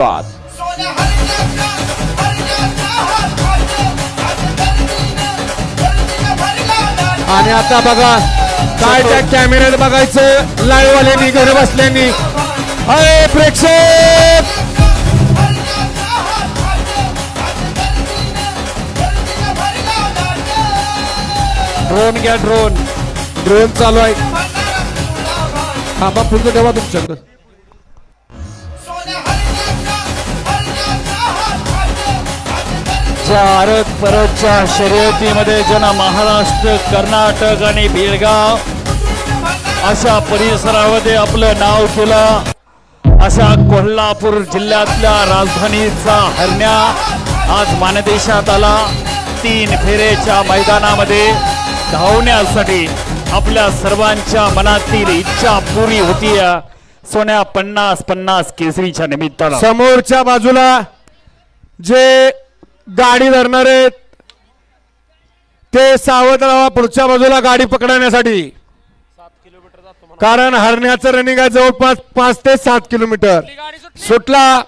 आणि आता बघा काय त्या कॅमेऱ्यात बघायचं लाईव्ह वाल्यांनी घरी बसल्यांनी. अरे प्रेक्षक ड्रोन घ्या, ड्रोन चालू आहे. थांबा पुढचं ठेवा तुमच्याकडं. भारत परतच्या शर्यतीमध्ये ज्यांना महाराष्ट्र, कर्नाटक आणि बेळगाव अशा परिसरामध्ये आपलं नाव केलं, अशा कोल्हापूर जिल्ह्यातल्या राजधानीचा हरण्या आज मानदेशात आला. 3 फेऱ्याच्या मैदानामध्ये धावण्यासाठी आपल्या सर्वांच्या मनातील इच्छा पुरी होती. सोन्या 50-50 केसरीच्या निमित्तानं समोरच्या बाजूला जे गाडी धरणार आहेत ते सावध राहा पुढच्या बाजूला गाडी पकडण्यासाठी, कारण हरण्याचं रनिंग आहे जवळपास 5 ते 7 किलोमीटर. सुटला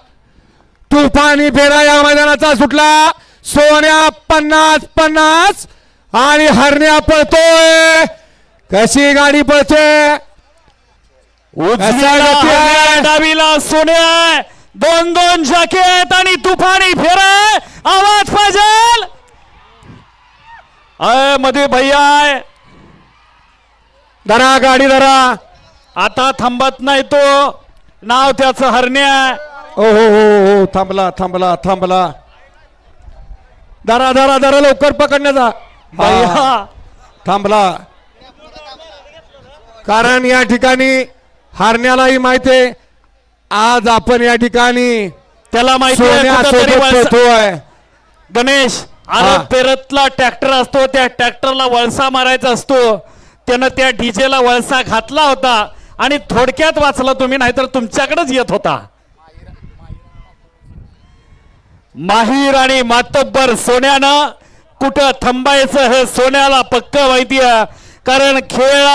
तुफानी फेरा या मैदानाचा सुटला. सोन्या 50-50 आणि हरण्या पळतोय. कशी गाडी पळते, डावीला सोन्या, 2-2 जॅकेट आणि तुफानी फेरा. आवाज पाहिजे मध्ये भैया, धरा गाडी धरा. आता थांबत नाही तो, नाव त्याचं हरण्या. ओ हो हो हो, थांबला थांबला थांबला. धरा धरा धरा लवकर पकडण्याचा. भैया थांबला, कारण या ठिकाणी हरण्यालाही माहिती आहे आज आपण या ठिकाणी त्याला माहिती आहे. गणेश अरे पेरतला ट्रॅक्टर असतो, त्या ट्रॅक्टरला वळसा मारायचा असतो. त्यानं त्या डीजेला वळसा घातला होता आणि थोडक्यात वाचला तुम्ही, नाहीतर तुमच्याकडेच येत होता. माहीर आणि मातब्बर सोन्यानं कुठं थांबायचं हे सोन्याला पक्क माहिती आहे. कारण खेळ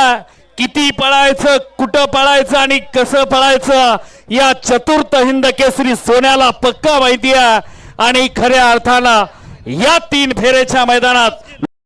किती पळायचं, कुठं पळायचं आणि कसं पळायचं या चतुर्थ हिंद केसरी सोन्याला पक्का माहिती आहे. आणि खऱ्या अर्थानं या 3 फेऱ्याच्या मैदानात